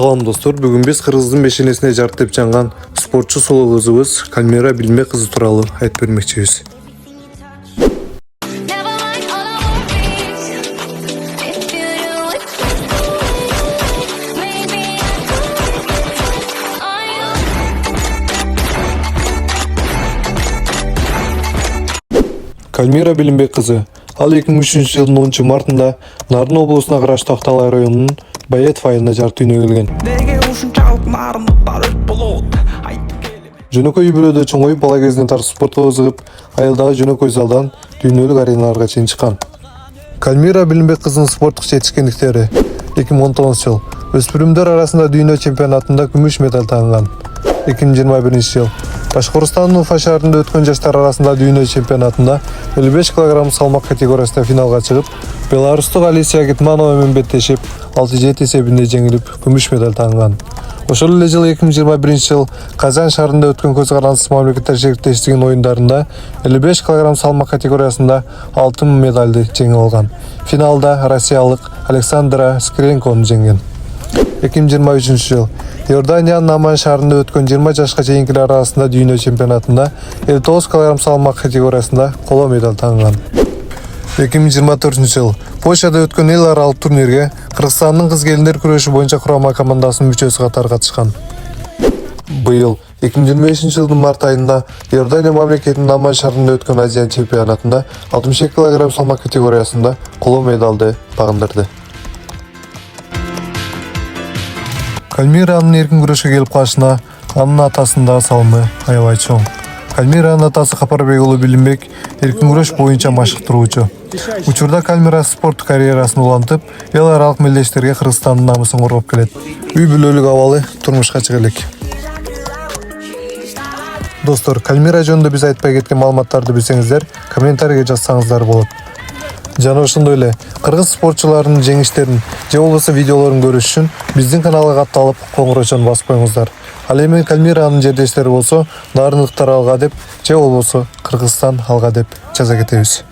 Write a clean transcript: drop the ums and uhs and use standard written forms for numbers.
Салам достор, бүгін біз Қырғыздың бешенесіне жарты деп жаңған спортшы сұлу қызыбыз Кальмира Билімбек қызы туралы айтып бермекчибиз. Кальмира Билимбек қызы ал 2003 жылдың 10 мартында Нарын облысына қарашты Ақталай районының Байетов айылында жарты дүниеге келген. Жөнөкөй үй-бүлөдө чоңоюп бала кезинен тартып спортко ызыгып, айылдагы жөнөкөй залдан дүйнөлүк ареналарга чейин чыккан. Кальмира Билимбек кызынын спорттук жетишкендиктери 2019 жыл өспүрүмдөр арасында дүйнө чемпионатында күмүш медаль тагынган. 2021 жыл Башкорстандын Уфа шаарында өткөн жаштар арасында дүйнө чемпионатында 55 кг салмак категориясында финалга чыгып, Беларустук Алисия Гетманова менен беттешип, 6-7 эсебинде жеңилип, күмүш медаль тагынган. Ошол эле жылы 2021 жыл Казан шаарында өткөн көз карандысыз мамлекеттер шериктештигинин оюндарында 55 кг салмак категориясында алтын медальды жеңип алган. Финалда россиялык Александра Скренкону жеңген. 2023 жыл Иорданиянын Аман шаарында өткөн 20 жашка чейинкилер арасында дүйнө чемпионатында 59 кг салмак категориясында коло медаль тагынган. 2024 жыл Польшада өткөн эл аралык турнирге Кыргызстандын кыз-келиндер күрөшү боюнча курама командасынын мүчөсү катары катышкан. Быйыл 2025 жылдын март айында Иордания мамлекетинин Аман шаарында өткөн Азия чемпионатында 62 кг салмак категориясында коло медалды багындырды. Кальмиранын эркин күрөшкө келип калышына анын атасынын салымы аябай чоң. Кальмиранын атасы Капарбек уулу Билимбек эркин күрөш боюнча машыктыруучу. Учурда Кальмира спорт карьерасын улантып, эл аралык мелдештерге Кыргызстандын намысын коргоп келет. Үй-бүлөлүк абалы турмушка чыга элек. Достор, Кальмира жөнүндө биз айтпай кеткен маалыматтарды билсеңиздер, комментарийге жазсаңыздар болот. Жана ошондой эле кыргыз спортчуларынын жеңиштерин же болбосо видеолорун көрүш үчүн биздин каналга катталып, коңгурочону басып коюңуздар. Ал эми Кальмиранын жердештери болсо, Нарындыктар алга деп же болбосо Кыргызстан алга деп жаза кетебиз.